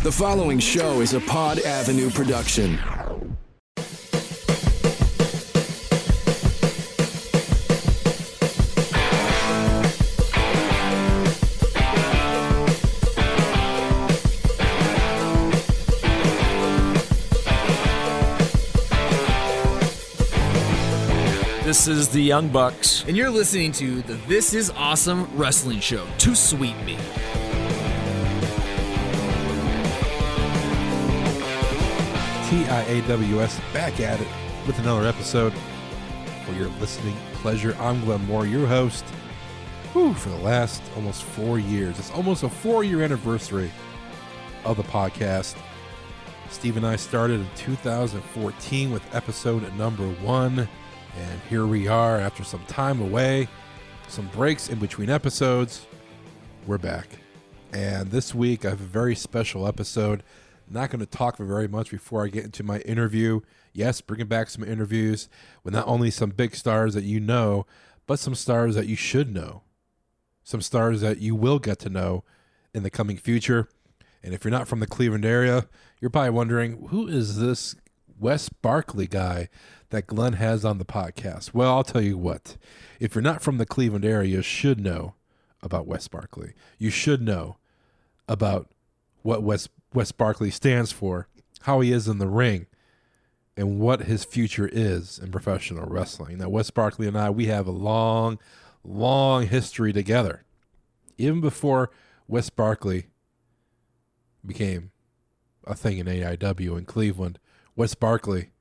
The following show is a Pod Avenue production. This is the Young Bucks. And you're listening to the This Is Awesome Wrestling Show. Too sweet me. TIAWS back at it with another episode for your listening pleasure. I'm Glenn Moore, your host. For the last almost 4 years. It's almost a 4-year anniversary of the podcast. Steve and I started in 2014 with episode number 1. And here we are after some time away, some breaks in between episodes. We're back. And this week I have a very special episode. Not going to talk very much before I get into my interview. Yes, bringing back some interviews with not only some big stars that you know, but some stars that you should know. Some stars that you will get to know in the coming future. And if you're not from the Cleveland area, you're probably wondering, who is this Wes Barkley guy that Glenn has on the podcast? Well, I'll tell you what. If you're not from the Cleveland area, you should know about Wes Barkley. You should know about what Wes Barkley stands for, how he is in the ring, and what his future is in professional wrestling. Now, Wes Barkley and I, we have a long, long history together. Even before Wes Barkley became a thing in AIW in Cleveland, Wes Barkley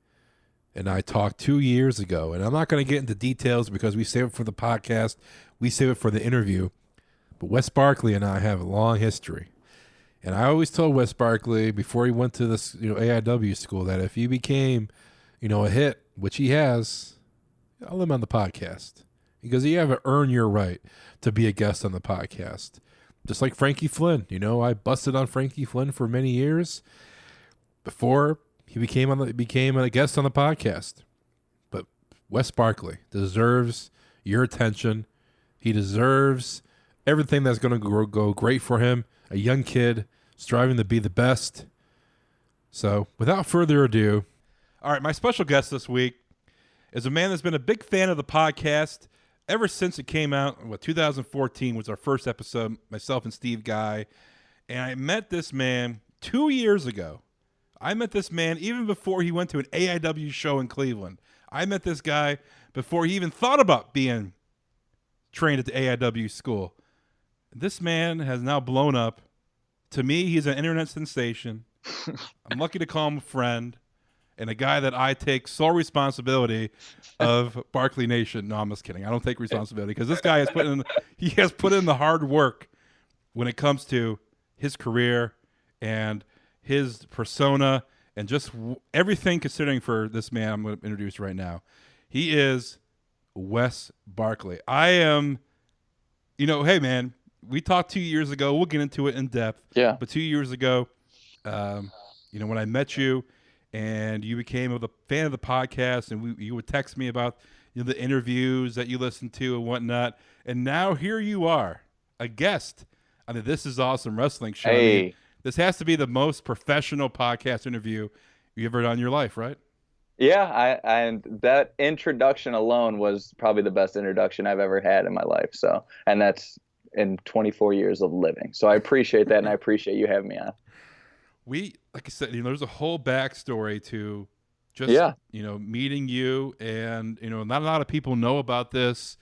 and I talked 2 years ago, and I'm not going to get into details because we save it for the podcast, we save it for the interview, but Wes Barkley and I have a long history. And I always told Wes Barkley before he went to this, AIW school, that if he became, a hit, which he has, I'll let him on the podcast. Because you have to earn your right to be a guest on the podcast. Just like Frankie Flynn. I busted on Frankie Flynn for many years before he became a guest on the podcast. But Wes Barkley deserves your attention. He deserves everything that's going to go great for him. A young kid striving to be the best. So, without further ado, all right, my special guest this week is a man that's been a big fan of the podcast ever since it came out. 2014 was our first episode, myself and Steve Guy. And I met this man 2 years ago. I met this man even before he went to an AIW show in Cleveland. I met this guy before he even thought about being trained at the AIW school. This man has now blown up. To me, he's an internet sensation. I'm lucky to call him a friend and a guy that I take sole responsibility of Barkley Nation. No, I'm just kidding. I don't take responsibility because this guy has put in the hard work when it comes to his career and his persona and just everything considering for this man I'm going to introduce right now. He is Wes Barkley. I am, hey, man. We talked 2 years ago. We'll get into it in depth. Yeah. But 2 years ago, when I met you and you became a fan of the podcast and you would text me about the interviews that you listened to and whatnot. And now here you are, a guest on the This Is Awesome Wrestling Show. Hey. I mean, this has to be the most professional podcast interview you ever done in your life, right? Yeah, and that introduction alone was probably the best introduction I've ever had in my life. So, and that's in 24 years of living. So I appreciate that, and I appreciate you having me on. Like I said, there's a whole backstory to just, meeting you, and, not a lot of people know about this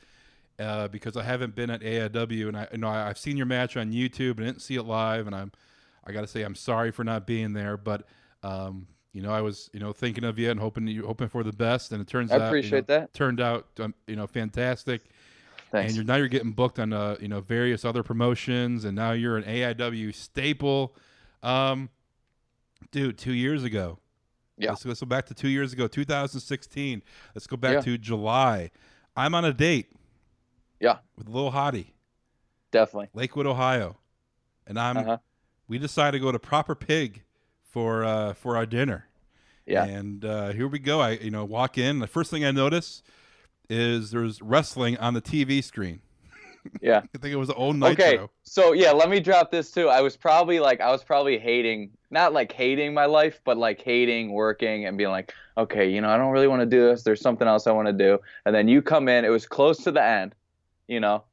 because I haven't been at AIW, and I've seen your match on YouTube and didn't see it live, and I got to say I'm sorry for not being there, but I was, thinking of you and hoping for the best, and it turns out, that. Turned out, fantastic. Thanks. And now you're getting booked on various other promotions, and now you're an AIW staple. Dude, 2 years ago. Yeah. Let's go back to 2 years ago, 2016. Let's go back to July. I'm on a date. Yeah. With a little hottie. Definitely. Lakewood, Ohio. And we decided to go to Proper Pig for our dinner. Yeah. And here we go. I walk in. The first thing I notice is there's wrestling on the TV screen. Yeah. I think it was the old Nitro. Okay, so yeah, let me drop this too. I was probably hating, not like hating my life, but like hating working and being like, okay, I don't really want to do this. There's something else I want to do. And then you come in, it was close to the end, you know,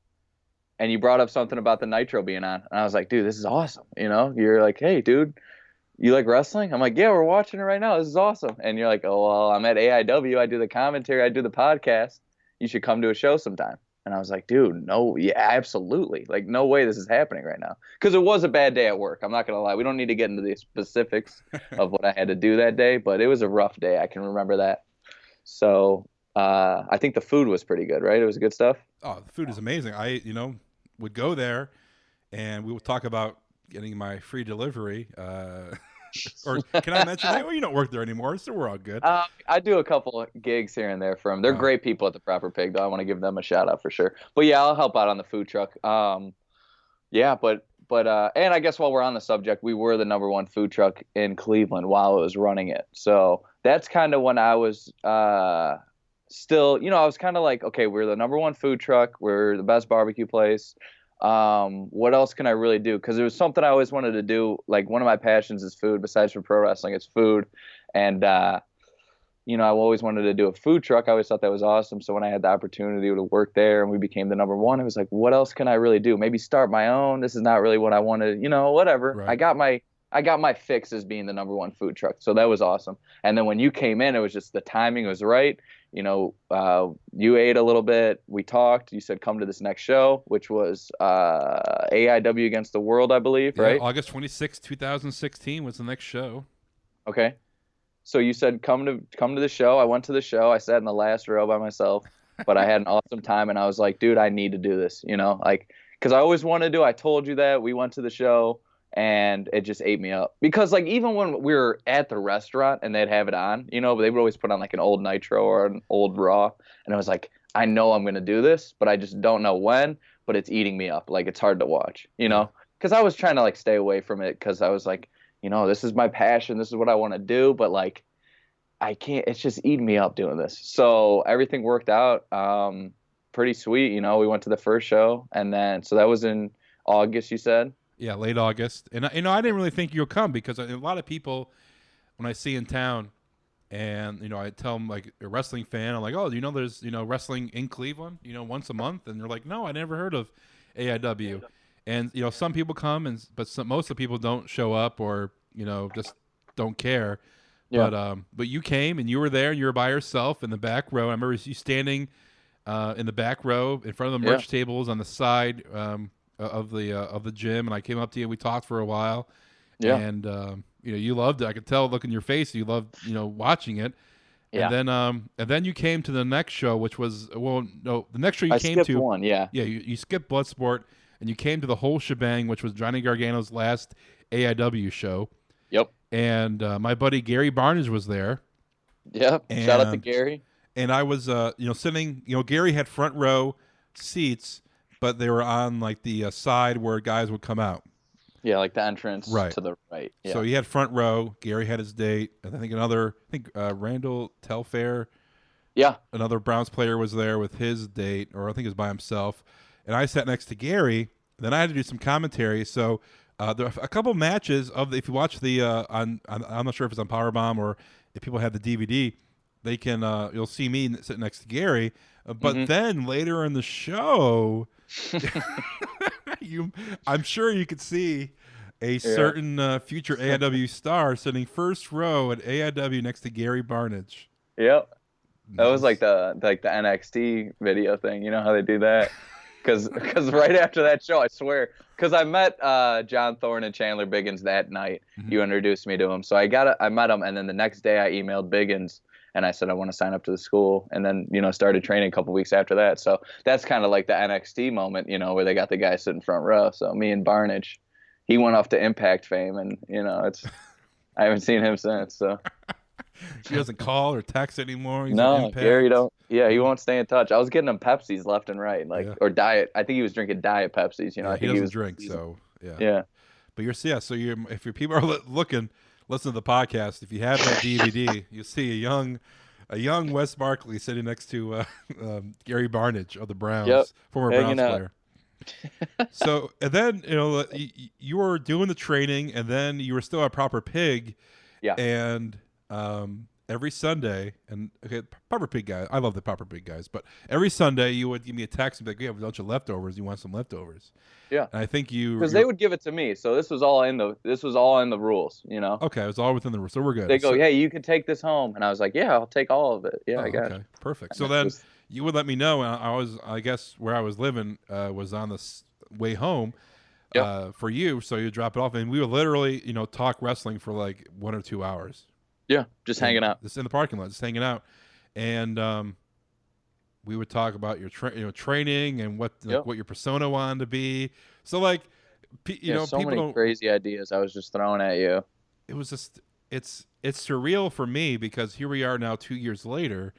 and you brought up something about the Nitro being on. And I was like, dude, this is awesome. You're like, hey, dude, you like wrestling? I'm like, yeah, we're watching it right now. This is awesome. And you're like, oh, well, I'm at AIW. I do the commentary. I do the podcast. You should come to a show sometime. And I was like, dude, no, yeah, absolutely. Like, no way this is happening right now. Because it was a bad day at work. I'm not going to lie. We don't need to get into the specifics of what I had to do that day, but it was a rough day. I can remember that. So I think the food was pretty good, right? It was good stuff. Oh, the food is amazing. I, would go there and we would talk about getting my free delivery. Or can I mention that? Well, you don't work there anymore, so we're all good. I do a couple of gigs here and there for them. They're great people at the Proper Pig, though. I want to give them a shout out for sure. But yeah, I'll help out on the food truck. Yeah, but and I guess while we're on the subject, we were the #1 food truck in Cleveland while it was running it. So that's kind of when I was still, I was kind of like, okay, we're the #1 food truck. We're the best barbecue place. What else can I really do? Because it was something I always wanted to do. Like, one of my passions is food. Besides for pro wrestling, it's food. And, I always wanted to do a food truck. I always thought that was awesome. So when I had the opportunity to work there and we became the #1, it was like, what else can I really do? Maybe start my own. This is not really what I wanted, whatever. Right. I got my fix as being the #1 food truck. So that was awesome. And then when you came in, it was just the timing was right. You ate a little bit. We talked. You said, come to this next show, which was AIW Against the World, I believe, right? August 26, 2016 was the next show. Okay. So you said, come to the show. I went to the show. I sat in the last row by myself, but I had an awesome time. And I was like, dude, I need to do this, because I always wanted to. I told you that. We went to the show. And it just ate me up because, like, even when we were at the restaurant and they'd have it on, they would always put on like an old Nitro or an old Raw. And I was like, I know I'm going to do this, but I just don't know when, but it's eating me up. Like, it's hard to watch, because I was trying to like stay away from it because I was like, this is my passion. This is what I want to do. But like, I can't, it's just eating me up doing this. So everything worked out pretty sweet. We went to the first show and then, so that was in August, you said? Yeah, late August. And, I didn't really think you'll come because a lot of people, when I see in town, and, I tell them, like, a wrestling fan, I'm like, oh, there's, wrestling in Cleveland, once a month? And they're like, no, I never heard of AIW. And, some people come, but most of the people don't show up or, just don't care. Yeah. But you came, and you were there, and you were by yourself in the back row. I remember you standing in the back row in front of the merch tables on the side of the gym, and I came up to you and we talked for a while. Yeah. And you loved it. I could tell, look in your face, you loved watching it. Yeah. And then you came to the next show, which was the next show you came to one. Yeah. Yeah, you skipped Bloodsport and you came to the whole shebang, which was Johnny Gargano's last AIW show. Yep. And my buddy Gary Barnage was there. Yep. Shout out to Gary. And I was sitting, Gary had front row seats, but they were on like the side where guys would come out. Yeah, like the entrance to the right. Yeah. So he had front row. Gary had his date. And I think Randall Telfair. Yeah. Another Browns player was there with his date, or I think he was by himself. And I sat next to Gary. Then I had to do some commentary. So there are a couple matches if you watch the I'm not sure if it's on Powerbomb or if people have the DVD, they can you'll see me sitting next to Gary. But then later in the show, I'm sure you could see a certain future AIW star sitting first row at AIW next to Gary Barnage. Yep. That was like the NXT video thing. You know how they do that? Because right after that show, I swear, because I met John Thorne and Chandler Biggins that night. Mm-hmm. You introduced me to him. So I met him, and then the next day I emailed Biggins. And I said, I want to sign up to the school. And then, started training a couple weeks after that. So that's kind of like the NXT moment, where they got the guy sitting front row. So me and Barnage, he went off to Impact fame. And, I haven't seen him since. So he doesn't call or text anymore. He's no, Gary don't. Yeah, he won't stay in touch. I was getting him Pepsis left and right, or diet. I think he was drinking diet Pepsis. I think he doesn't drink. So, yeah. Yeah. But if your people are looking, listen to the podcast. If you have that DVD, you see a young Wes Barkley sitting next to Gary Barnage of the Browns, former Browns player. So, and then, you were doing the training, and then you were still a proper pig. Yeah. And every Sunday, and okay, proper pig guy, I love the proper pig guys, but every Sunday you would give me a text and be like, "We have a bunch of leftovers. You want some leftovers?" Yeah. And I think because they would give it to me, so this was all in the rules, Okay, it was all within the rules, so we're good. They go, so, "Hey, you can take this home," and I was like, "Yeah, I'll take all of it. Yeah, I got okay, it." perfect. So then you would let me know, and I guess where I was living was on the way home. Yep. For you, so you drop it off, and we would literally, talk wrestling for like 1 or 2 hours. Yeah, just hanging out. Just in the parking lot, just hanging out, and we would talk about your training and what your persona wanted to be. So like, so people many don't. crazy ideas I was just throwing at you. It was just it's surreal for me because here we are now 2 years later.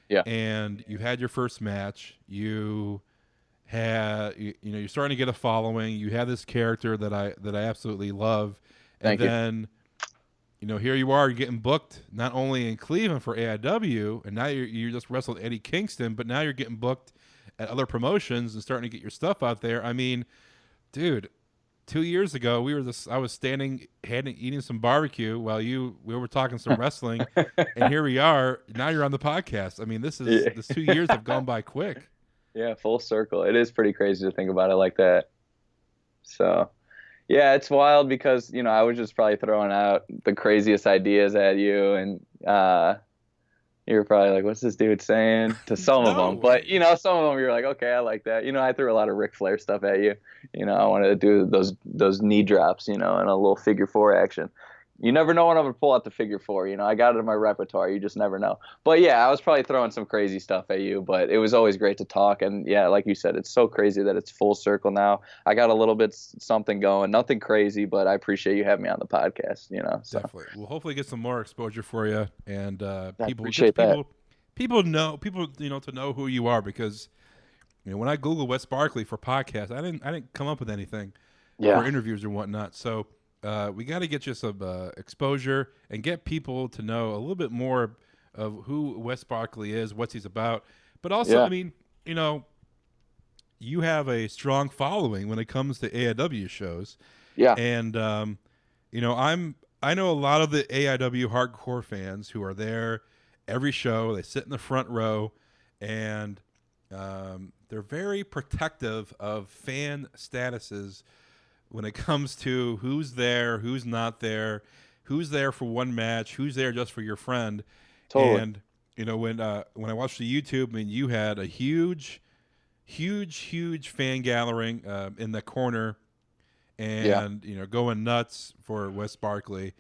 Yeah. And you had your first match. You had you're starting to get a following. You have this character that I absolutely love. And Thank you. then here you are getting booked not only in Cleveland for AIW, and now you just wrestled Eddie Kingston, but now you're getting booked at other promotions and starting to get your stuff out there. I mean, dude, 2 years ago I was standing eating some barbecue while we were talking some wrestling, and here we are. Now you're on the podcast. I mean, this 2 years have gone by quick. Yeah, full circle. It is pretty crazy to think about it like that. So, yeah, it's wild because, I was just probably throwing out the craziest ideas at you, and you were probably like, what's this dude saying? To some of them. But, some of them you're like, okay, I like that. I threw a lot of Ric Flair stuff at you. I wanted to do those knee drops, and a little figure four action. You never know when I'm going to pull out the figure four. I got it in my repertoire. You just never know. But, yeah, I was probably throwing some crazy stuff at you. But it was always great to talk. And, yeah, like you said, it's so crazy that it's full circle now. I got a little bit something going. Nothing crazy, but I appreciate you having me on the podcast, So. Definitely. We'll hopefully get some more exposure for you. And people to know who you are because, when I Google Wes Barkley for podcasts, I didn't come up with anything for interviews or whatnot. So, we got to get you some exposure and get people to know a little bit more of who Wes Barkley is, what he's about. But also, I mean, you have a strong following when it comes to AIW shows. Yeah. And, I know a lot of the AIW hardcore fans who are there every show. They sit in the front row, and they're very protective of fan statuses when it comes to who's there, who's not there, who's there for one match, who's there just for your friend. Totally. And when I watched the YouTube, I mean, you had a huge fan gathering in the corner, and going nuts for Wes Barkley.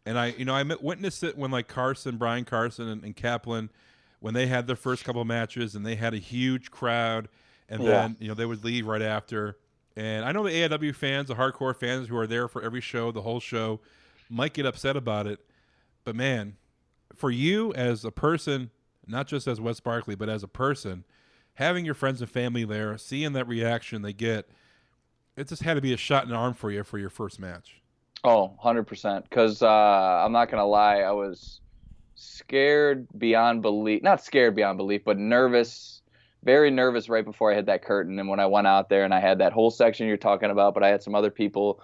And I witnessed it when like Brian Carson and Kaplan, when they had their first couple of matches and they had a huge crowd, and then they would leave right after. And I know the AIW fans, the hardcore fans who are there for every show, the whole show, might get upset about it. But, man, for you as a person, not just as Wes Barkley, but as a person, having your friends and family there, seeing that reaction they get, it just had to be a shot in the arm for you for your first match. Oh, 100%. Because I'm not going to lie, I was scared beyond belief. Not scared beyond belief, but nervous. Very nervous right before I hit that curtain, and when I went out there and I had that whole section you're talking about, but I had some other people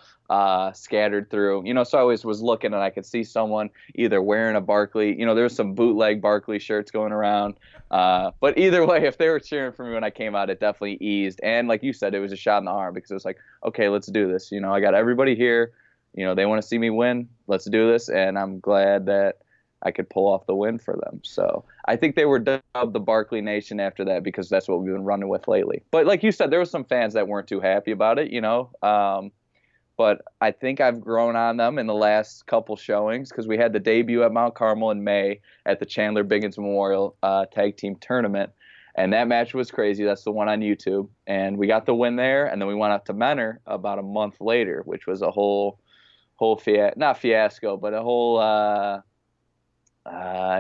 scattered through, so I always was looking and I could see someone either wearing a Barkley, there was some bootleg Barkley shirts going around, but either way, if they were cheering for me when I came out, it definitely eased. And like you said, it was a shot in the arm because it was like, okay, let's do this. I got everybody here, they want to see me win. Let's do this. And I'm glad that I could pull off the win for them. So I think they were dubbed the Barkley Nation after that because that's what we've been running with lately. But like you said, there were some fans that weren't too happy about it, but I think I've grown on them in the last couple showings because we had the debut at Mount Carmel in May at the Chandler Biggins Memorial Tag Team Tournament. And that match was crazy. That's the one on YouTube. And we got the win there. And then we went out to Menor about a month later, which was a whole not fiasco, but a whole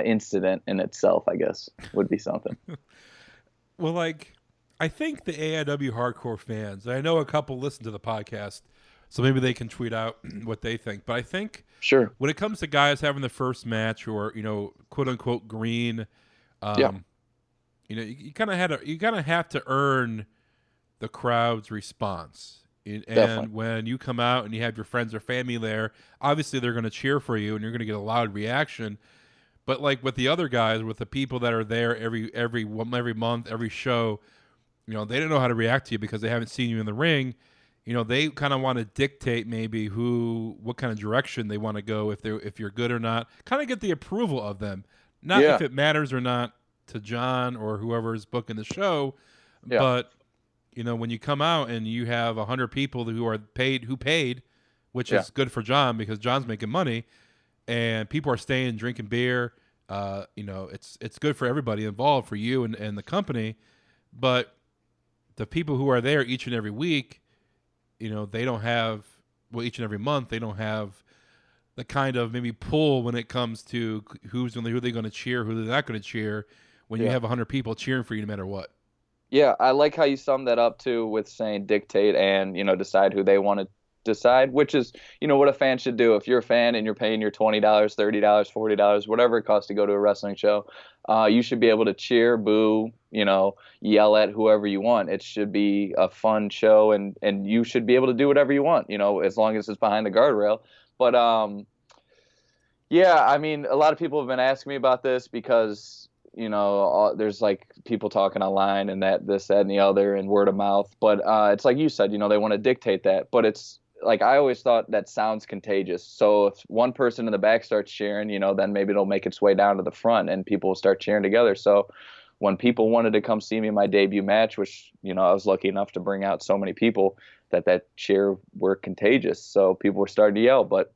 incident in itself, I guess, would be something. Well, like, I think the AIW hardcore fans, I know a couple listen to the podcast, so maybe they can tweet out what they think. But I think when it comes to guys having the first match or, quote unquote green, you kind of have to earn the crowd's response. And when you come out and you have your friends or family there, obviously they're going to cheer for you and you're going to get a loud reaction. But like with the other guys, with the people that are there every month, every show, they don't know how to react to you because they haven't seen you in the ring. They kind of want to dictate maybe what kind of direction they want to go, if you're good or not. Kind of get the approval of them, not if it matters or not to John or whoever is booking the show, but when you come out and you have 100 people who paid, which is good for John because John's making money, and people are staying, drinking beer. It's good for everybody involved, for you and the company. But the people who are there each and every week, they don't have, each and every month, they don't have the kind of maybe pull when it comes to who they're going to cheer, who they're not going to cheer, when you have 100 people cheering for you no matter what. Yeah, I like how you summed that up too with saying dictate and, decide who they want to decide, which is, what a fan should do. If you're a fan and you're paying your $20, $30, $40, whatever it costs to go to a wrestling show, you should be able to cheer, boo, yell at whoever you want. It should be a fun show, and you should be able to do whatever you want, as long as it's behind the guardrail. But, I mean, a lot of people have been asking me about this because, there's like people talking online and this, that, and the other, and word of mouth. But it's like you said, they want to dictate that. But it's like, I always thought that sounds contagious. So if one person in the back starts cheering, then maybe it'll make its way down to the front and people will start cheering together. So when people wanted to come see me in my debut match, which, I was lucky enough to bring out so many people, that cheer were contagious. So people were starting to yell. But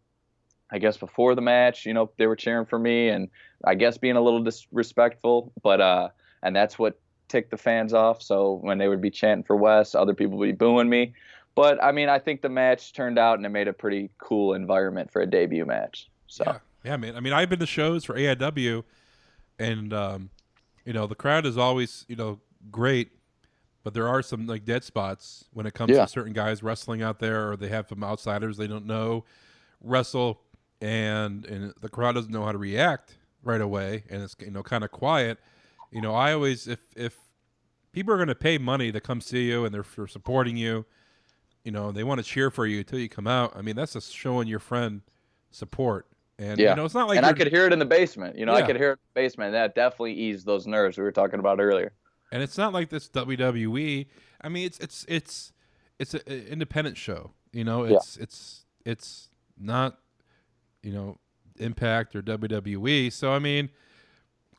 I guess before the match, they were cheering for me and I guess being a little disrespectful, but and that's what ticked the fans off. So when they would be chanting for Wes, other people would be booing me. But I mean, I think the match turned out and it made a pretty cool environment for a debut match. So yeah, man. I mean, I've been to shows for AIW, and the crowd is always great, but there are some like dead spots when it comes to certain guys wrestling out there, or they have some outsiders they don't know wrestle. And the crowd doesn't know how to react right away, and it's kind of quiet. I always, if people are going to pay money to come see you and they're supporting you, they want to cheer for you until you come out. I mean, that's just showing your friend support. And it's not like, and I could hear it in the basement. I could hear it in the basement. That definitely eased those nerves we were talking about earlier. And it's not like this WWE. I mean, it's an independent show. It's not Impact or WWE. So I mean,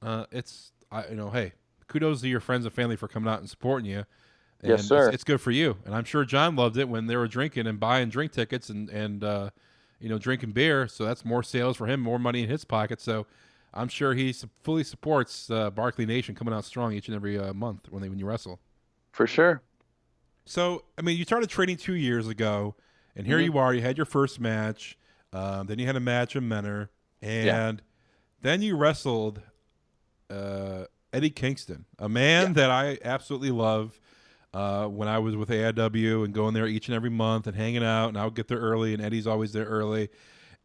hey, kudos to your friends and family for coming out and supporting you. And yes, sir. It's good for you, and I'm sure John loved it when they were drinking and buying drink tickets and drinking beer. So that's more sales for him, more money in his pocket. So I'm sure he fully supports Barkley Nation coming out strong each and every month when you wrestle. For sure. So I mean, you started training 2 years ago, and here you are. You had your first match. Then you had a match in Menor, and then you wrestled Eddie Kingston, a man that I absolutely love. When I was with AIW and going there each and every month and hanging out, and I would get there early, and Eddie's always there early.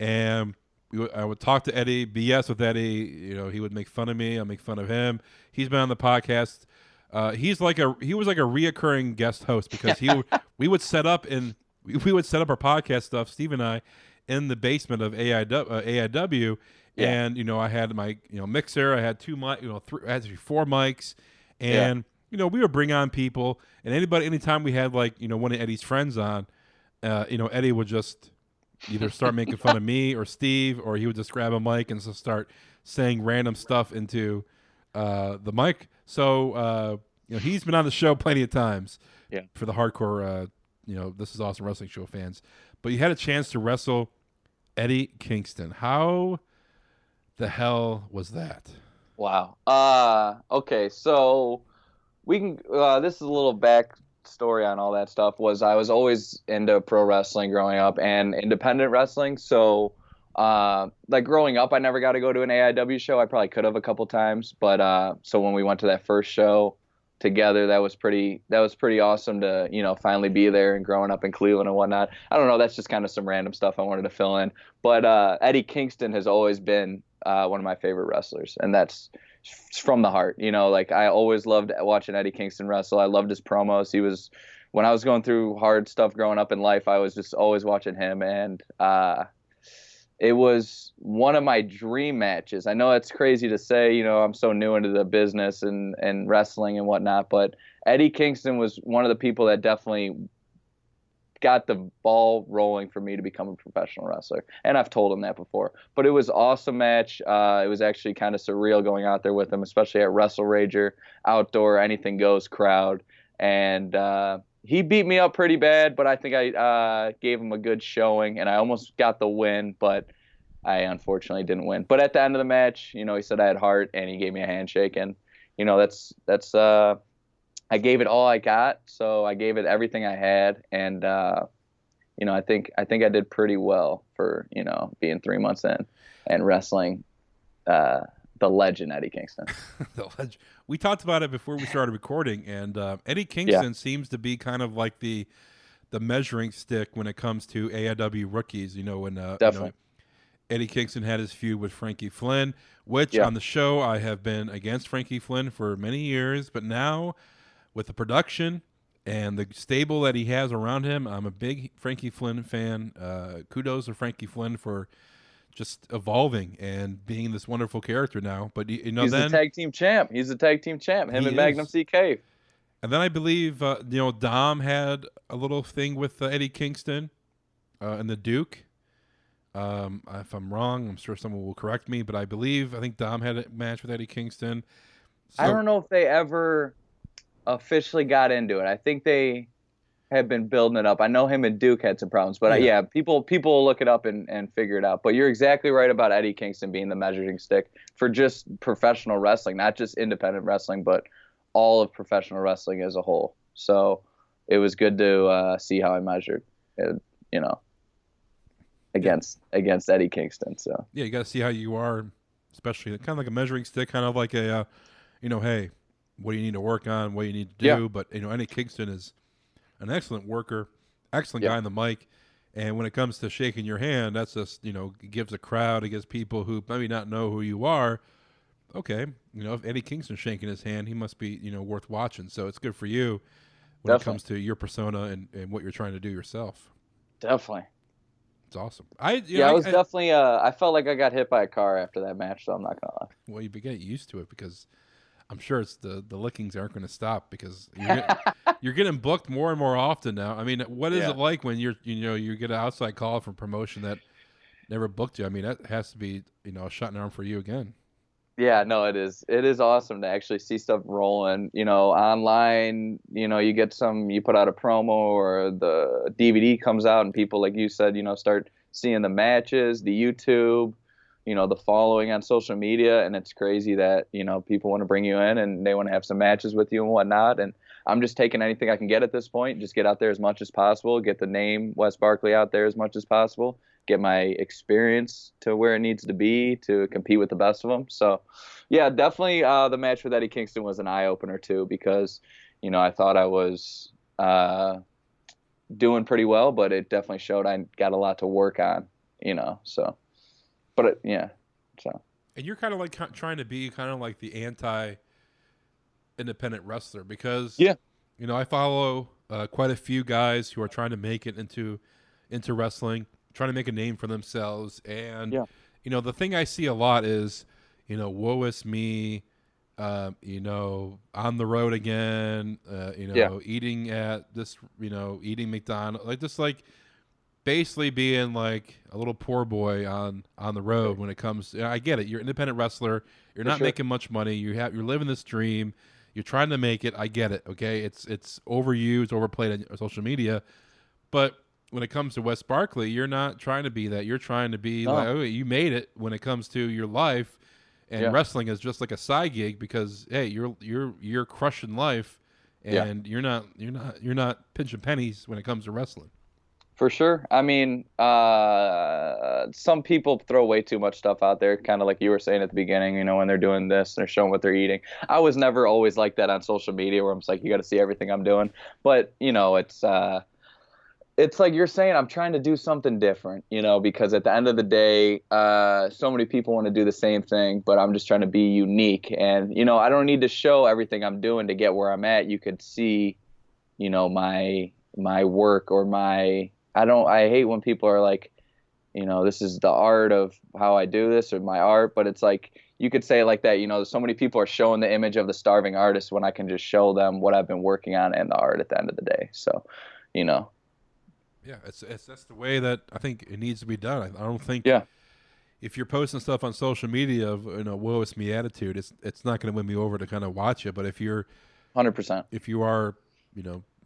And I would talk to Eddie, BS with Eddie. He would make fun of me. I make fun of him. He's been on the podcast. He was like a reoccurring guest host because we would set up our podcast stuff, Steve and I, in the basement of AIW. And I had my mixer. I had four mics, and we would bring on people, and anytime we had one of Eddie's friends on, Eddie would just either start making fun of me or Steve, or he would just grab a mic and just start saying random stuff into the mic. So he's been on the show plenty of times for the hardcore This Is Awesome Wrestling Show fans. But you had a chance to wrestle Eddie Kingston. How the hell was that? Wow. Okay, so we can. This is a little backstory on all that stuff. I was always into pro wrestling growing up and independent wrestling. So, growing up, I never got to go to an AIW show. I probably could have a couple times, but so when we went to that first show together, that was pretty awesome to finally be there, and growing up in Cleveland and whatnot. I don't know. That's just kind of some random stuff I wanted to fill in. But Eddie Kingston has always been one of my favorite wrestlers, and that's from the heart. I always loved watching Eddie Kingston wrestle. I loved his promos. He was when I was going through hard stuff growing up in life, I was just always watching him, and it was one of my dream matches. I know it's crazy to say, I'm so new into the business and wrestling and whatnot, but Eddie Kingston was one of the people that definitely got the ball rolling for me to become a professional wrestler. And I've told him that before. But it was an awesome match. It was actually kind of surreal going out there with him, especially at Wrestle Rager, outdoor, anything goes crowd. And he beat me up pretty bad, but I think I gave him a good showing, and I almost got the win, but I unfortunately didn't win. But at the end of the match, he said I had heart, and he gave me a handshake, and that's I gave it all I got, so I gave it everything I had, and I think I did pretty well for being 3 months in and wrestling the legend Eddie Kingston. The legend. We talked about it before we started recording, and Eddie Kingston seems to be kind of like the measuring stick when it comes to AIW rookies. When Definitely. Eddie Kingston had his feud with Frankie Flynn, which on the show I have been against Frankie Flynn for many years, but now with the production and the stable that he has around him, I'm a big Frankie Flynn fan. Kudos to Frankie Flynn for just evolving and being this wonderful character now. But he's the tag team champ. He's the tag team champ. Him and Magnum CK. And then I believe Dom had a little thing with Eddie Kingston and the Duke. If I'm wrong, I'm sure someone will correct me, but I think Dom had a match with Eddie Kingston. So, I don't know if they ever officially got into it. I think they had been building it up. I know him and Duke had some problems, but people will look it up and figure it out. But you're exactly right about Eddie Kingston being the measuring stick for just professional wrestling, not just independent wrestling, but all of professional wrestling as a whole. So it was good to see how I measured, against Eddie Kingston. So yeah, you got to see how you are, especially kind of like a measuring stick, kind of like a, hey, what do you need to work on, what do you need to do. Yeah. But Eddie Kingston is an excellent worker, excellent guy on the mic, and when it comes to shaking your hand, that's just it gives a crowd, it gives people who maybe not know who you are. Okay, if Eddie Kingston's shaking his hand, he must be worth watching. So it's good for you when it comes to your persona and what you're trying to do yourself. Definitely. It's awesome. I was definitely. I felt like I got hit by a car after that match, so I'm not gonna lie. Well, you get used to it because I'm sure it's the lickings aren't going to stop because you're getting booked more and more often now. I mean, what is it like when you get an outside call from promotion that never booked you? I mean, that has to be a shot in the arm for you again. Yeah, no, it is. It is awesome to actually see stuff rolling. Online. You get you put out a promo or the DVD comes out, and people, like you said, start seeing the matches, the YouTube. The following on social media, and it's crazy that, people want to bring you in and they want to have some matches with you and whatnot. And I'm just taking anything I can get at this point, just get out there as much as possible, get the name Wes Barkley out there as much as possible, get my experience to where it needs to be to compete with the best of them. So yeah, definitely the match with Eddie Kingston was an eye opener too, because, I thought I was doing pretty well, but it definitely showed I got a lot to work on, so. But so. And you're kind of like trying to be kind of like the anti-independent wrestler because, I follow quite a few guys who are trying to make it into wrestling, trying to make a name for themselves. And, the thing I see a lot is, woe is me, on the road again, eating at this, eating McDonald's, basically being like a little poor boy on the road when it comes. I get it. You're an independent wrestler. You're not making much money. You're living this dream. You're trying to make it. I get it. Okay, it's overused, overplayed on social media. But when it comes to Wes Barkley, you're not trying to be that. You're trying to be like, oh, you made it when it comes to your life, and wrestling is just like a side gig because hey, you're crushing life, and you're not pinching pennies when it comes to wrestling. For sure. I mean, some people throw way too much stuff out there, kind of like you were saying at the beginning, when they're doing this, they're showing what they're eating. I was never always like that on social media where I'm just like, you got to see everything I'm doing. But, it's like you're saying, I'm trying to do something different, because at the end of the day, so many people want to do the same thing, but I'm just trying to be unique. And, I don't need to show everything I'm doing to get where I'm at. You could see my work or I hate when people are like, this is the art of how I do this or my art, but it's like, you could say it like that, so many people are showing the image of the starving artist when I can just show them what I've been working on and the art at the end of the day. So, Yeah, that's the way that I think it needs to be done. I don't think yeah, if you're posting stuff on social media of woe it's me attitude, it's not going to win me over to kind of watch it. But if you're 100%, if you are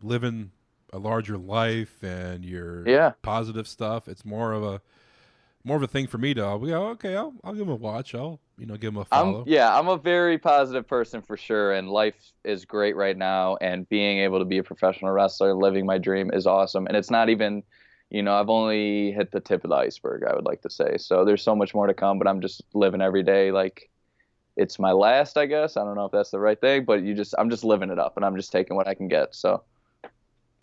living a larger life and you're yeah. positive stuff, it's more of a thing for me to I'll give him a watch. I'll give him a follow. I'm a very positive person for sure, and life is great right now, and being able to be a professional wrestler, living my dream is awesome. And it's not even, I've only hit the tip of the iceberg, I would like to say. So there's so much more to come, but I'm just living every day like it's my last, I guess. I don't know if that's the right thing, but I'm just living it up, and I'm just taking what I can get. So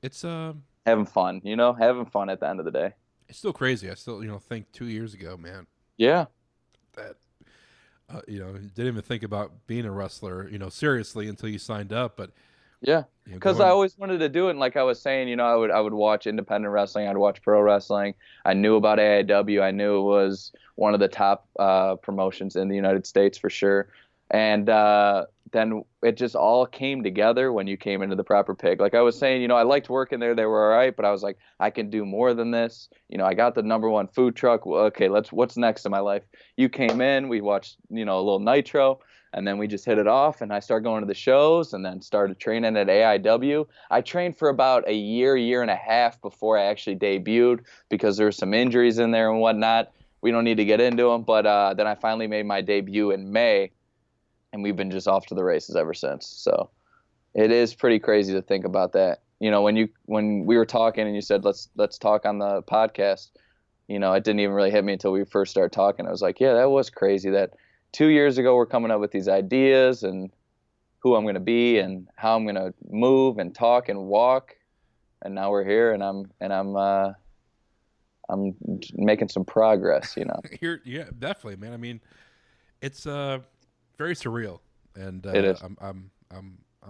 it's having fun, having fun at the end of the day. It's still crazy. I still think 2 years ago, man. Yeah. That didn't even think about being a wrestler, seriously until you signed up. But yeah, because I always wanted to do it. And like I was saying, I would watch independent wrestling. I'd watch pro wrestling. I knew about AIW. I knew it was one of the top promotions in the United States for sure. And then it just all came together when you came into the Proper Pig. Like I was saying, I liked working there. They were all right, but I was like, I can do more than this. I got the #1 food truck. Well, okay, what's next in my life? You came in, we watched, a little Nitro, and then we just hit it off, and I started going to the shows and then started training at AIW. I trained for about a year and a half before I actually debuted because there were some injuries in there and whatnot. We don't need to get into them, but then I finally made my debut in May. And we've been just off to the races ever since. So it is pretty crazy to think about that. When we were talking and you said, let's talk on the podcast, it didn't even really hit me until we first started talking. I was like, yeah, that was crazy that 2 years ago we're coming up with these ideas and who I'm going to be and how I'm going to move and talk and walk. And now we're here and I'm making some progress, Yeah, definitely, man. I mean, it's very surreal, and it is. I'm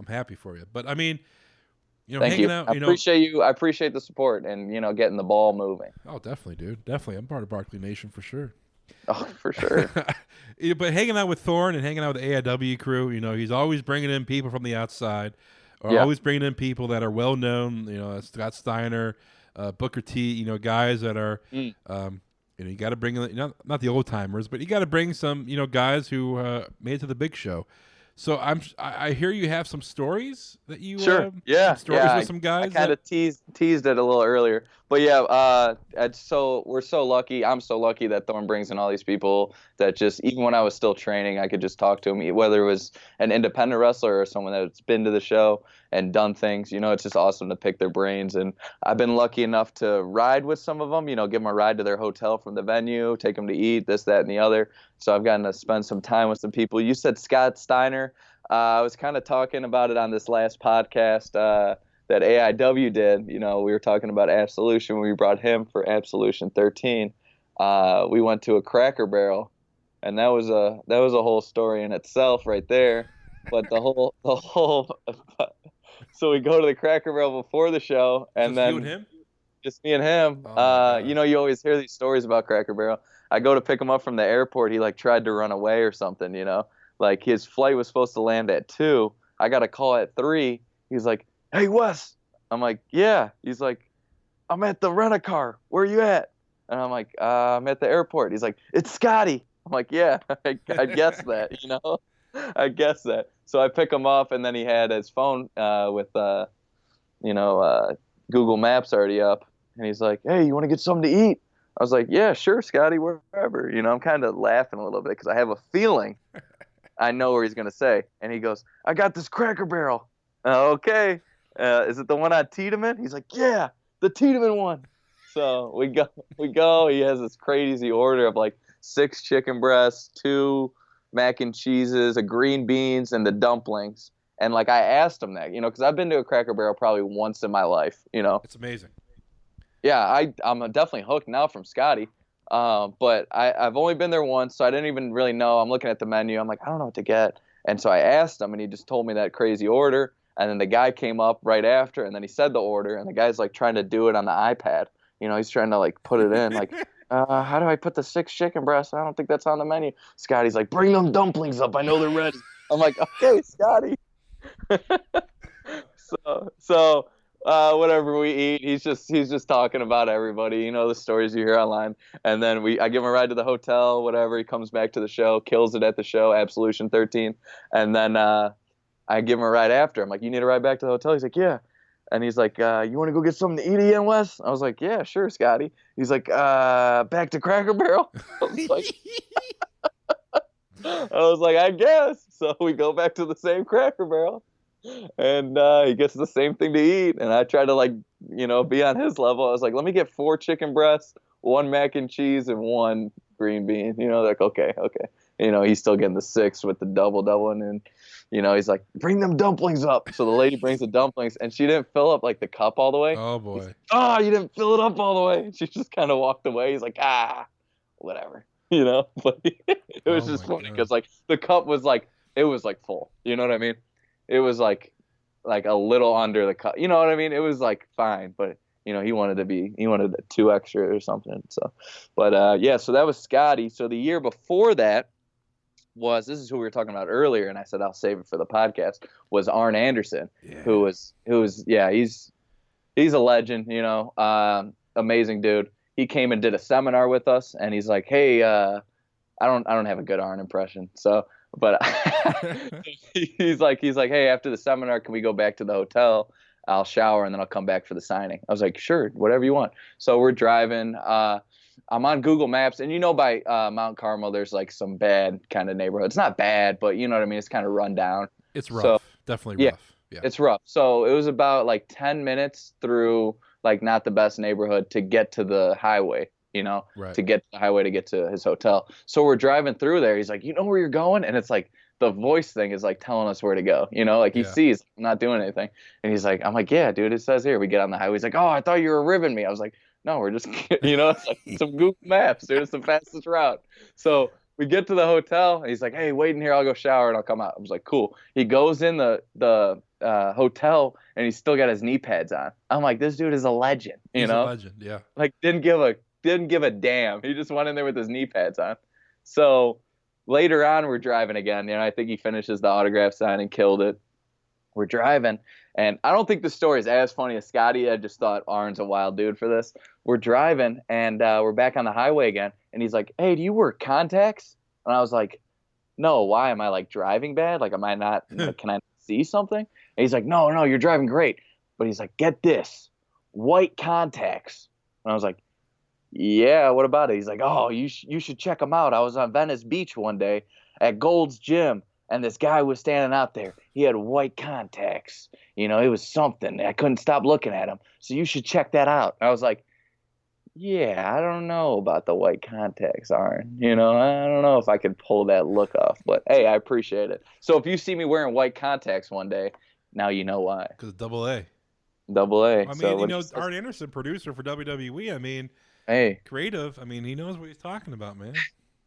happy for you. But I mean, Thank hanging you. out. I appreciate you. I appreciate the support and getting the ball moving. Oh, definitely, dude. Definitely, I'm part of Barkley Nation for sure. Oh, for sure. But hanging out with Thorne and hanging out with the AIW crew, he's always bringing in people from the outside, or always bringing in people that are well known. Scott Steiner, Booker T. Guys that are. You got to bring not the old timers, but you got to bring some guys who made it to the big show. So I hear you have some stories that you sure with some guys. I kind of teased it a little earlier, but we're so lucky. I'm so lucky that Thorne brings in all these people that just even when I was still training, I could just talk to them, whether it was an independent wrestler or someone that's been to the show and done things. It's just awesome to pick their brains, and I've been lucky enough to ride with some of them. Give them a ride to their hotel from the venue, take them to eat this, that, and the other. So I've gotten to spend some time with some people. You said Scott Steiner. I was kind of talking about it on this last podcast that AIW did. We were talking about Absolution when we brought him for Absolution 13. We went to a Cracker Barrel, and that was a whole story in itself right there. But the whole so we go to the Cracker Barrel before the show, and then you and him? Just me and him. You always hear these stories about Cracker Barrel. I go to pick him up from the airport. He tried to run away or something, Like his flight was supposed to land at 2. I got a call at 3. He's like, "Hey, Wes." I'm like, "Yeah." He's like, "I'm at the rent-a-car. Where are you at?" And I'm like, "I'm at the airport." He's like, "It's Scotty." I'm like, "Yeah, I guessed that, I guessed that." So I pick him up, and then he had his phone with Google Maps already up. And he's like, "Hey, you want to get something to eat?" I was like, "Yeah, sure, Scotty, wherever." I'm kind of laughing a little bit because I have a feeling I know where he's going to say. And he goes, "I got this Cracker Barrel." Okay. Is it the one on Tiedemann? He's like, "Yeah, the Tiedemann one." So we go. He has this crazy order of like 6 chicken breasts, 2 mac and cheeses, a green beans, and the dumplings. And like I asked him that, because I've been to a Cracker Barrel probably once in my life, It's amazing. Yeah, I'm definitely hooked now from Scotty. But I've only been there once, so I didn't even really know. I'm looking at the menu. I'm like, I don't know what to get. And so I asked him, and he just told me that crazy order. And then the guy came up right after, and then he said the order, and the guy's like trying to do it on the iPad. He's trying to like put it in, like, how do I put the 6 chicken breasts? I don't think that's on the menu. Scotty's like, bring them dumplings up. I know they're ready. I'm like, okay, Scotty. So whatever we eat, he's just talking about everybody, the stories you hear online. And then I give him a ride to the hotel, whatever. He comes back to the show, kills it at the show, Absolution 13. And then I give him a ride after. I'm like, you need a ride back to the hotel? He's like, yeah. And he's like, you want to go get something to eat again, Wes? I was like, yeah, sure, Scotty. He's like, back to Cracker Barrel? I was like, I guess. So we go back to the same Cracker Barrel. And he gets the same thing to eat. And I try to, be on his level. I was like, let me get 4 chicken breasts, 1 mac and cheese, and 1 green bean. Like, okay. He's still getting the 6 with the double. And he's like, bring them dumplings up. So the lady brings the dumplings, and she didn't fill up, like, the cup all the way. Oh, boy. You didn't fill it up all the way. She just kind of walked away. He's like, whatever. But it was just funny because, like, the cup was, like, it was, like, full. You know what I mean? It was like a little under the cup. You know what I mean? It was like fine, but he wanted 2 extra or something. So, but so that was Scotty. So the year before that this is who we were talking about earlier, and I said I'll save it for the podcast, was Arn Anderson, who was he's a legend, amazing dude. He came and did a seminar with us, and he's like, hey, I don't have a good Arn impression, so. But he's like, hey, after the seminar, can we go back to the hotel? I'll shower and then I'll come back for the signing. I was like, sure, whatever you want. So we're driving. I'm on Google Maps, and by Mount Carmel, there's like some bad kind of neighborhood. It's not bad, but you know what I mean. It's kind of run down. It's rough, definitely rough. Yeah, it's rough. So it was about like 10 minutes through like not the best neighborhood to get to the highway. Right. To get to the highway to get to his hotel. So we're driving through there. He's like, you know where you're going? And it's like the voice thing is like telling us where to go. Like he sees I'm not doing anything. And he's like, I'm like, yeah, dude, it says here. We get on the highway. He's like, oh, I thought you were ribbing me. I was like, no, we're just, it's like some Google Maps. Dude, it's the fastest route. So we get to the hotel. And he's like, hey, wait in here. I'll go shower and I'll come out. I was like, cool. He goes in the hotel and he's still got his knee pads on. I'm like, this dude is a legend. He's a legend, yeah. Like didn't give a damn. He just went in there with his knee pads on. So later on, we're driving again. I think he finishes the autograph sign and killed it. We're driving, and I don't think the story is as funny as Scotty. I just thought Arn's a wild dude for this. We're driving, and we're back on the highway again, and he's like, hey, do you wear contacts? And I was like, no, why? Am I like driving bad? Like, am I not, can I see something? And he's like, no, you're driving great. But he's like, get this, white contacts. And I was like, yeah, what about it? He's like, oh, you should check them out. I was on Venice Beach one day at Gold's Gym, and this guy was standing out there. He had white contacts. It was something. I couldn't stop looking at him. So you should check that out. And I was like, yeah, I don't know about the white contacts, Arn. I don't know if I could pull that look off. But, hey, I appreciate it. So if you see me wearing white contacts one day, now you know why. Because double A. Double A. I mean, Arn Anderson, producer for WWE. I mean, hey, creative. I mean, he knows what he's talking about, man.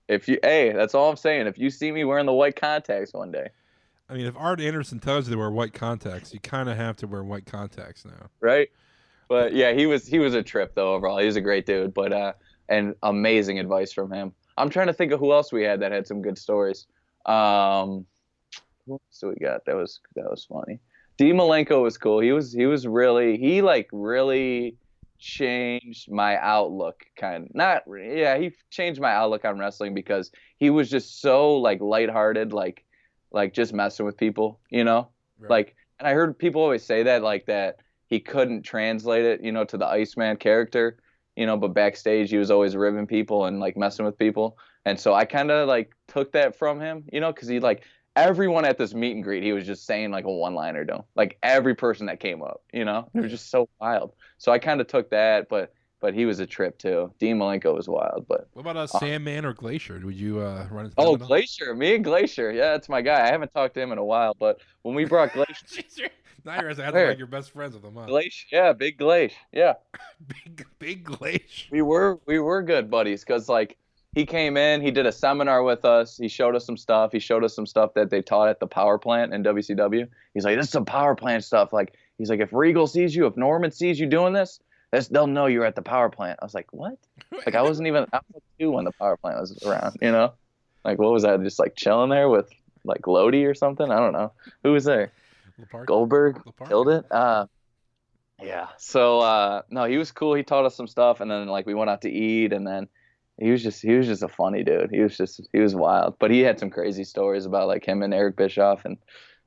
That's all I'm saying. If you see me wearing the white contacts one day. I mean, if Arn Anderson tells you to wear white contacts, you kind of have to wear white contacts now. Right? But yeah, he was a trip though overall. He was a great dude, but and amazing advice from him. I'm trying to think of who else we had that had some good stories. Who else do we got? That was funny. D. Malenko was cool. He really changed my outlook he changed my outlook on wrestling because he was just so like lighthearted, like just messing with people, Right. Like, and I heard people always say that like that he couldn't translate it, to the Iceman character, but backstage he was always ribbing people and like messing with people. And so I kind of like took that from him, because he like everyone at this meet and greet, he was just saying like a one-liner to him. Like every person that came up, it was just so wild. So I kind of took that, but he was a trip too. Dean Malenko was wild. But what about Sandman or Glacier? Would you run into Oh, Glacier. Me and Glacier. Yeah, that's my guy. I haven't talked to him in a while, but when we brought Glacier. Now you're acting like you're best friends with him, huh? Glacier. Yeah, Big Glacier. Yeah. Big Glacier. We were good buddies because like he came in, he did a seminar with us. He showed us some stuff. He showed us some stuff that they taught at the power plant in WCW. He's like, this is some power plant stuff. Like, he's like, if Regal sees you, if Norman sees you doing this, they'll know you're at the power plant. I was like, what? Like, I was like 2 when the power plant was around, you know? Like, what was that? Just like chilling there with like Lodi or something? I don't know. Who was there? Goldberg killed it. Yeah. So no, he was cool. He taught us some stuff, and then like we went out to eat, and then he was just a funny dude. He was wild, but he had some crazy stories about like him and Eric Bischoff and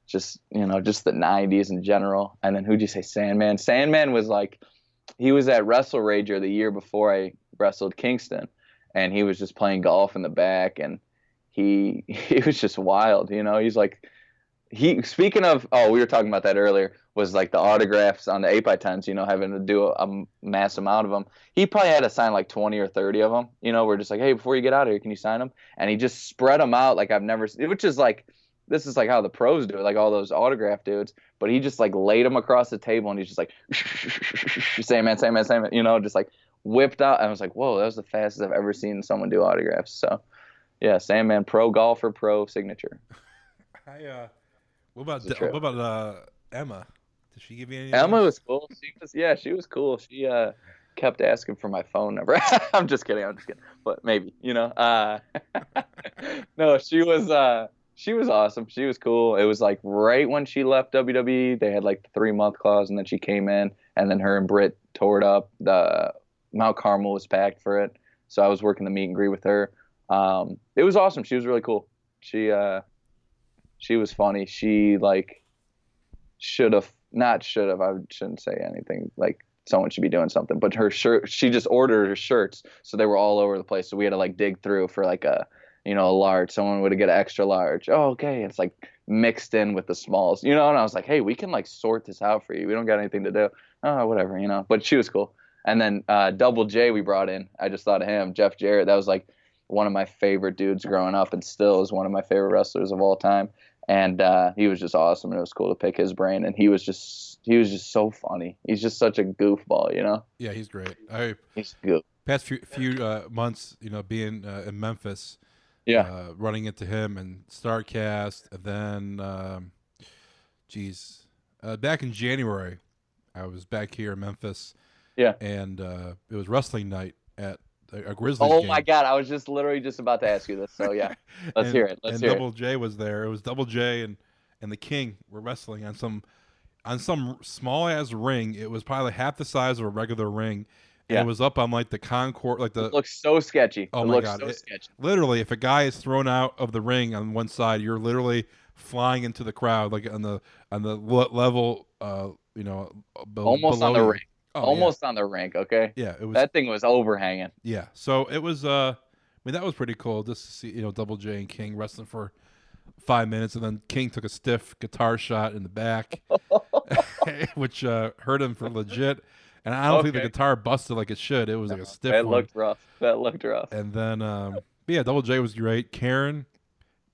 just just the 90s in general. And then who'd you say? Sandman. Sandman was like, he was at Wrestle Rager the year before I wrestled Kingston, and he was just playing golf in the back, and he was just wild. He's like, speaking of, we were talking about that earlier, was like the autographs on the 8x10s, having to do a mass amount of them. He probably had to sign like 20 or 30 of them. We're just like, hey, before you get out of here, can you sign them? And he just spread them out like I've never seen, which is like, this is like how the pros do it, like all those autograph dudes. But he just like laid them across the table, and he's just like, Sandman, just like whipped out. And I was like, whoa, that was the fastest I've ever seen someone do autographs. So yeah, Sandman, pro golfer, pro signature. What about Emma? Did she give you any? Emma was cool. She was cool. She kept asking for my phone number. I'm just kidding. But maybe, no, she was awesome. She was cool. It was like right when she left WWE, they had like the 3-month clause, and then she came in, and then her and Britt tore it up. The Mount Carmel was packed for it. So I was working the meet and greet with her. It was awesome. She was really cool. She was funny. She like I shouldn't say anything like someone should be doing something, but her shirt, she just ordered her shirts, so they were all over the place. So we had to like dig through for like a large. Someone would get an extra large. Oh, okay. It's like mixed in with the smalls, and I was like, hey, we can like sort this out for you. We don't got anything to do. Oh, whatever, but she was cool. And then Double J we brought in. I just thought of him, Jeff Jarrett. That was like one of my favorite dudes growing up, and still is one of my favorite wrestlers of all time. And he was just awesome, and it was cool to pick his brain. And he was just so funny. He's just such a goofball, Yeah, he's great. He's good. Past few months, being in Memphis, running into him and StarCast, and then, back in January, I was back here in Memphis. Yeah. And it was wrestling night at a Grizzlies game. My God, I was just literally about to ask you this. So yeah, let's hear it. Double J was there. It was Double J and the King were wrestling on some small ass ring. It was probably half the size of a regular ring. And it was up on like the concourse, like it looks so sketchy. Oh my God, sketchy. Literally, if a guy is thrown out of the ring on one side, you're literally flying into the crowd, like on the level, almost on the ring. Oh, almost on the rink, okay? Yeah, it was. That thing was overhanging. Yeah, so it was. That was pretty cool just to see, Double J and King wrestling for 5 minutes, and then King took a stiff guitar shot in the back, which hurt him for legit. And I don't think the guitar busted like it should. It was like a stiff one. That looked rough. And then, Double J was great. Karen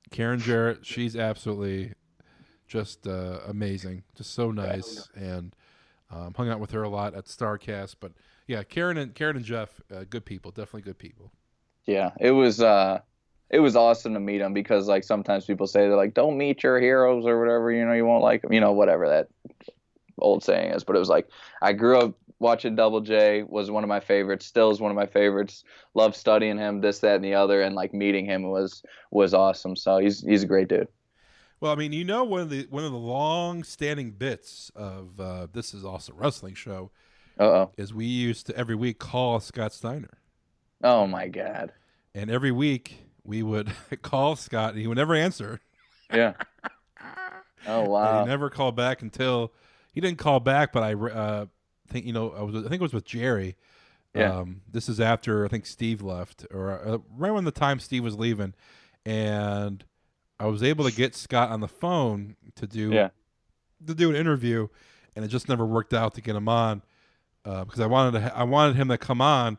Jarrett, she's absolutely just amazing, just so nice, and. Hung out with her a lot at StarCast, but yeah, Karen and Jeff, good people, definitely good people. Yeah, it was awesome to meet them, because like sometimes people say they're like, don't meet your heroes or whatever, you won't like them, whatever that old saying is. But it was like, I grew up watching Double J, was one of my favorites, still is one of my favorites. Loved studying him, this, that, and the other, and like meeting him was awesome. So he's a great dude. Well, I mean, one of the long-standing bits of This Is Awesome Wrestling show is we used to every week call Scott Steiner. Oh my God! And every week we would call Scott, and he would never answer. Yeah. Oh wow! And he never called back until he didn't call back. But I think I think it was with Jerry. Yeah. This is after I think Steve left, or right when the time Steve was leaving, and I was able to get Scott on the phone to do an interview, and it just never worked out to get him on because I wanted him to come on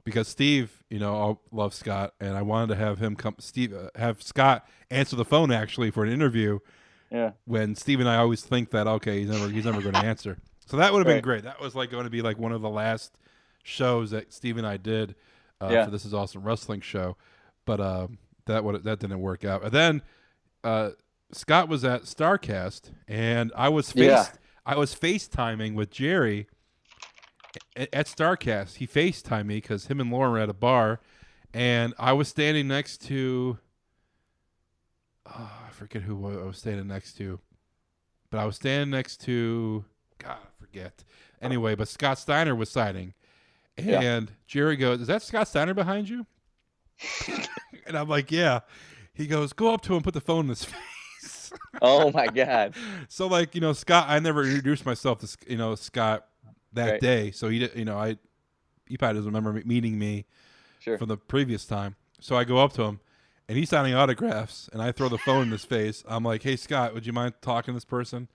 because Steve, I love Scott, and I wanted to have him have Scott answer the phone actually for an interview. Yeah. When Steve and I always think that he's never going to answer, so that would have been great. That was like going to be like one of the last shows that Steve and I did. for This Is Awesome Wrestling show, but that didn't work out. And then Scott was at StarCast, and I was FaceTiming with Jerry at StarCast. He FaceTimed me because him and Lauren were at a bar, and I was standing next to I forget who I was standing next to, but I was standing next to God, I forget. Anyway, but Scott Steiner was signing, and Jerry goes, "Is that Scott Steiner behind you?" And I'm like, "Yeah." He goes, "Go up to him, put the phone in his face." Oh my God. So like, Scott, I never introduced myself to, Scott that day. So he probably doesn't remember meeting me from the previous time. So I go up to him and he's signing autographs and I throw the phone in his face. I'm like, "Hey Scott, would you mind talking to this person?"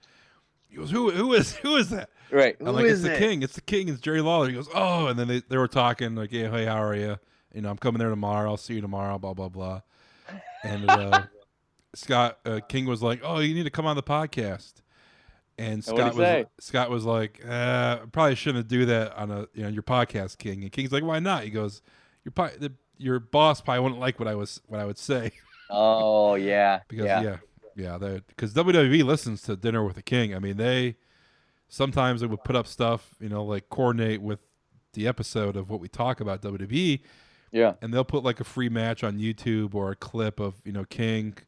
He goes, who is that? Right. I'm like, "It's the King. It's the King. It's Jerry Lawler." He goes, "Oh," and then they were talking like, "Hey, how are you? I'm coming there tomorrow. I'll see you tomorrow, blah, blah, blah." And Scott King was like, "Oh, you need to come on the podcast." And Scott was like, "Probably shouldn't do that on your podcast, King." And King's like, "Why not?" He goes, "Your boss probably wouldn't like what I would say." Oh yeah. Because because WWE listens to Dinner with the King. I mean, sometimes they would put up stuff, like coordinate with the episode of what we talk about WWE. Yeah. And they'll put like a free match on YouTube or a clip of King.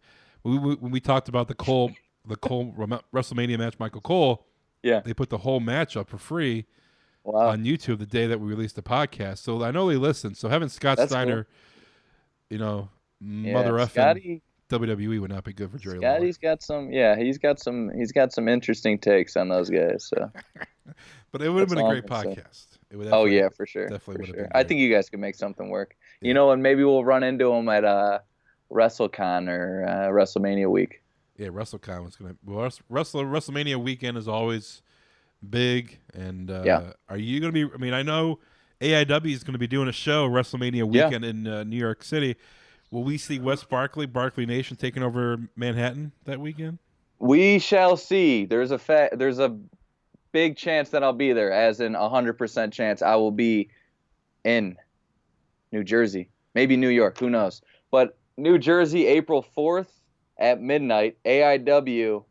When we talked about the Cole WrestleMania match, Michael Cole, they put the whole match up for free on YouTube the day that we released the podcast. So I know they listen. So having Scott Steiner, cool. Mother effing WWE would not be good for Jerry Lawler. He's got some interesting takes on those guys. So, but it would have been a great podcast. It would for sure. Definitely would have been. I think you guys could make something work. And maybe we'll run into them at WrestleCon or WrestleMania week. Yeah, WrestleCon was WrestleMania weekend is always big. And are you going to be? I mean, I know AIW is going to be doing a show WrestleMania weekend in New York City. Will we see Wes Barkley, Barkley Nation, taking over Manhattan that weekend? We shall see. There's a big chance that I'll be there, as in 100% chance I will be in New Jersey, maybe New York, who knows? But New Jersey, April 4th at midnight, AIW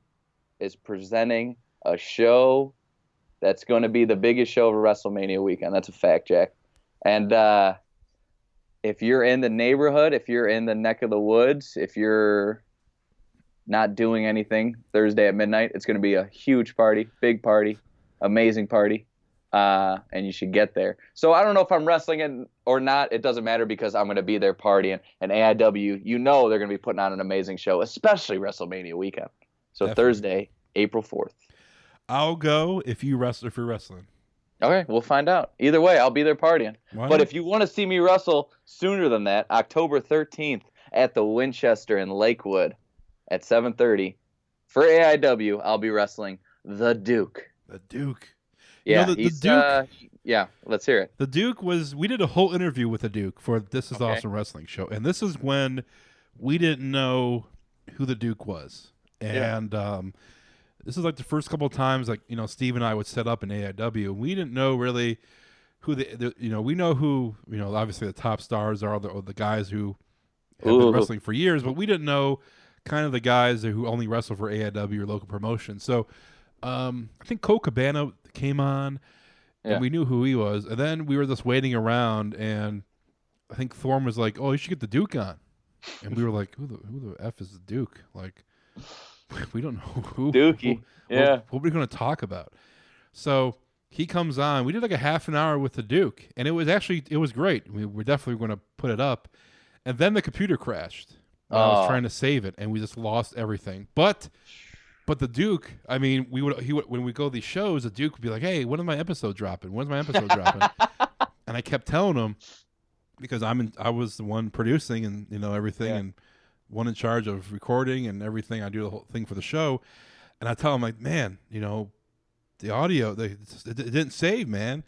is presenting a show that's going to be the biggest show of WrestleMania weekend. That's a fact, Jack. And if you're in the neighborhood, if you're in the neck of the woods, if you're not doing anything Thursday at midnight, it's going to be a huge party, big party, amazing party, and you should get there. So I don't know if I'm wrestling or not. It doesn't matter because I'm going to be there partying. And AIW, they're going to be putting on an amazing show, especially WrestleMania weekend. So definitely. Thursday, April 4th. I'll go if you're wrestling. Okay, we'll find out. Either way, I'll be there partying. But if you want to see me wrestle sooner than that, October 13th at the Winchester in Lakewood at 7:30 for AIW, I'll be wrestling the Duke. The Duke. Yeah, the Duke. Let's hear it. The Duke we did a whole interview with the Duke for This Is Awesome Wrestling show, and this is when we didn't know who the Duke was, and this is like the first couple of times, like Steve and I would set up in AIW, and we didn't know really who we know who obviously the top stars are, the guys who have been wrestling for years, but we didn't know kind of the guys who only wrestle for AIW or local promotion. So I think Cole Cabana came on, and we knew who he was, and then we were just waiting around, and I think Thorne was like, "Oh, you should get the Duke on," and we were like, "Who the f is the Duke?" Like, we don't know who Dookie. What are we going to talk about? So he comes on. We did like a half an hour with the Duke, and it was great. We're definitely going to put it up, and then the computer crashed. I was trying to save it, and we just lost everything. But the Duke, I mean, when we go to these shows, the Duke would be like, "Hey, when is my episode dropping? When's my episode dropping?" And I kept telling him, because I was the one producing and everything, and one in charge of recording and everything. I do the whole thing for the show, and I tell him like, "Man, the audio, it didn't save, man."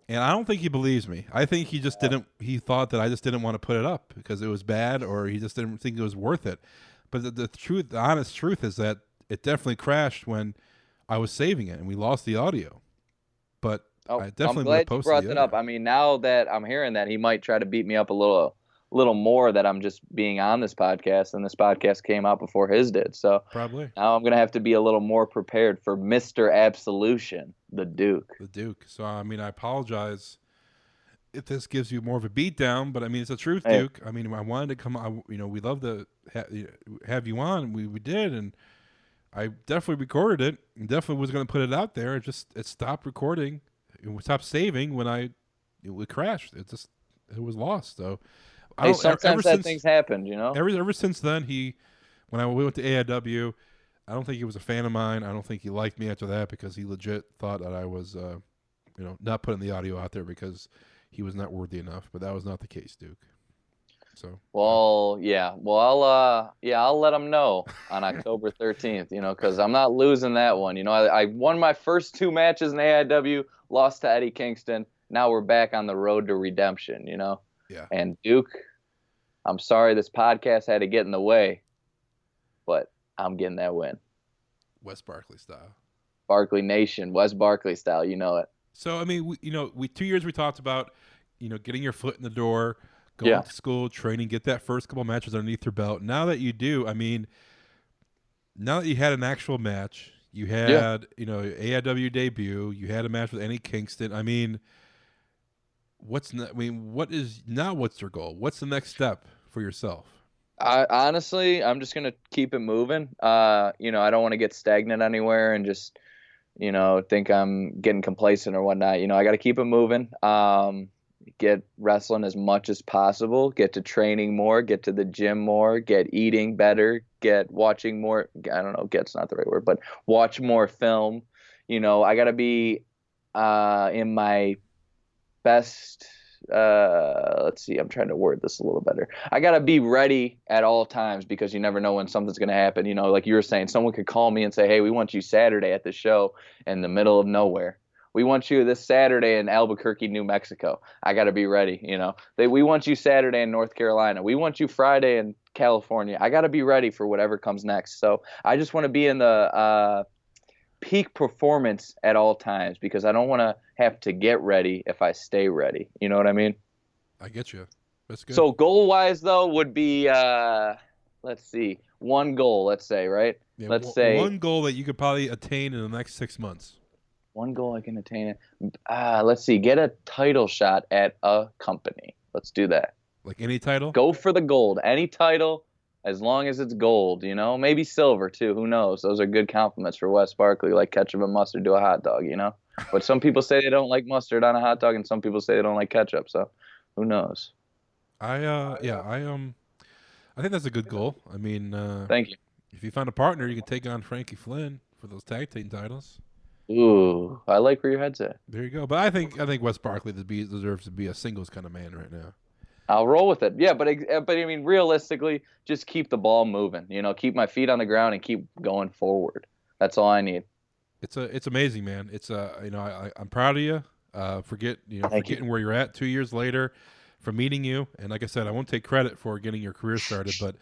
And I don't think he believes me. I think he just didn't. He thought that I just didn't want to put it up because it was bad, or he just didn't think it was worth it. But the honest truth is that it definitely crashed when I was saving it, and we lost the audio. But Oh, I definitely I'm glad you posted brought the that up. other. I mean, now that I'm hearing that, he might try to beat me up a little more that I'm just being on this podcast, and this podcast came out before his did. So Probably. now I'm gonna have to be a little more prepared for Mr. Absolution, the Duke. The Duke. So, I mean, I apologize if this gives you more of a beatdown, but I mean, it's the truth, Hey. Duke. I mean, I wanted to come, we love to have you on. We did, and I definitely recorded it and definitely was going to put it out there. It stopped recording. It stopped saving when it crashed. It was lost. So, Hey, sometimes things happen, you know. Ever since then, when we went to AIW, I don't think he was a fan of mine. I don't think he liked me after that because he legit thought that I was, not putting the audio out there because he was not worthy enough. But that was not the case, Duke. So. Well, yeah. Well, I'll let him know on October 13th, you know, because I'm not losing that one. You know, I won my first 2 matches in AIW, lost to Eddie Kingston. Now we're back on the road to redemption, you know. Yeah. And Duke, I'm sorry this podcast had to get in the way, but I'm getting that win. Wes Barkley style. Barkley Nation, Wes Barkley style, you know it. So, I mean, we 2 years we talked about, getting your foot in the door, going to school, training, get that first couple matches underneath your belt. Now that you do, I mean, now that you had an actual match, you had, AIW debut, you had a match with Eddie Kingston. I mean, what's your goal? What's the next step for yourself? Honestly, I'm just gonna keep it moving. I don't want to get stagnant anywhere and just, think I'm getting complacent or whatnot. I got to keep it moving. Get wrestling as much as possible. Get to training more. Get to the gym more. Get eating better. Get watching more. I don't know. Get's not the right word, but watch more film. I got to be in my best. Let's see, I'm trying to word this a little better. I got to be ready at all times because you never know when something's going to happen. Like you were saying, someone could call me and say, hey, we want you Saturday at the show in the middle of nowhere. We want you this Saturday in Albuquerque, New Mexico. I got to be ready. We want you Saturday in North Carolina. We want you Friday in California. I got to be ready for whatever comes next. So I just want to be in the peak performance at all times because I don't want to have to get ready if I stay ready. You know what I mean? I get you. That's good. So goal-wise, though, would be, let's see, one goal, let's say, right? Yeah, let's say one goal that you could probably attain in the next 6 months. One goal I can attain. Let's see, get a title shot at a company. Let's do that. Like any title? Go for the gold. Any title, as long as it's gold, maybe silver too. Who knows? Those are good compliments for Wes Barkley, like ketchup and mustard to a hot dog, But some people say they don't like mustard on a hot dog, and some people say they don't like ketchup. So, who knows? I think that's a good goal. I mean, Thank you. If you find a partner, you can take on Frankie Flynn for those tag team titles. Ooh, I like where your head's at. There you go. But I think Wes Barkley deserves to be a singles kind of man right now. I'll roll with it. Yeah, but I mean, realistically, just keep the ball moving. Keep my feet on the ground and keep going forward. That's all I need. It's amazing, man. It's I'm proud of you. For getting where you're at 2 years later, for meeting you. And like I said, I won't take credit for getting your career started, but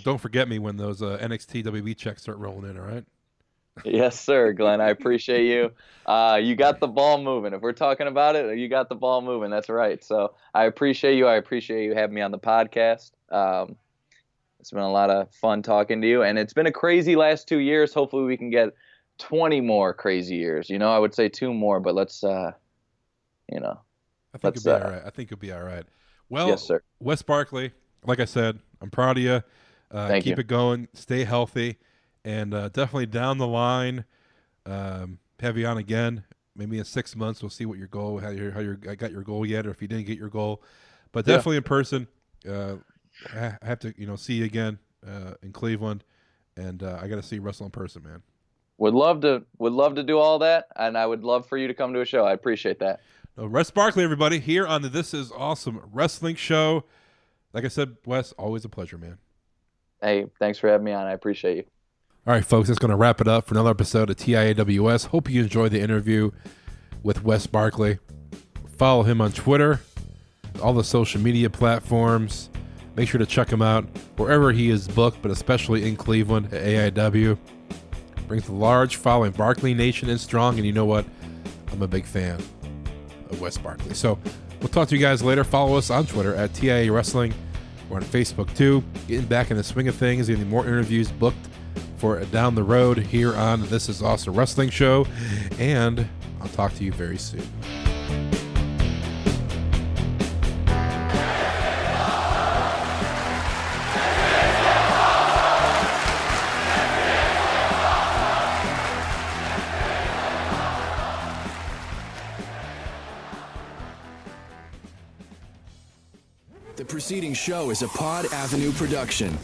don't forget me when those NXT WB checks start rolling in. All right. Yes, sir, Glenn. I appreciate you. You got the ball moving. If we're talking about it, you got the ball moving. That's right. So I appreciate you. I appreciate you having me on the podcast. It's been a lot of fun talking to you, and it's been a crazy last 2 years. Hopefully we can get 20 more crazy years. I would say 2 more, but let's, I think it'll be all right. I think it'll be all right. Well, yes, sir. Wes Barkley, like I said, I'm proud of you. Keep it going. Stay healthy. And definitely down the line, have you on again. Maybe in 6 months, we'll see what your goal, I got your goal yet, or if you didn't get your goal. But definitely in person, I have to see you again in Cleveland, and I got to see you wrestle in person, man. Would love to do all that, and I would love for you to come to a show. I appreciate that. Wes Barkley, everybody, here on the This Is Awesome Wrestling Show. Like I said, Wes, always a pleasure, man. Hey, thanks for having me on. I appreciate you. All right, folks, that's going to wrap it up for another episode of TIAWS. Hope you enjoyed the interview with Wes Barkley. Follow him on Twitter, all the social media platforms. Make sure to check him out wherever he is booked, but especially in Cleveland at AIW. Brings a large following. Barkley Nation is strong, and you know what? I'm a big fan. of Wes Barkley. So we'll talk to you guys later. Follow us on Twitter at TIA Wrestling. We're on Facebook too. Getting back in the swing of things, getting more interviews booked for down the road here on This Is Awesome Wrestling Show. And I'll talk to you very soon. The preceding show is a Pod Avenue production.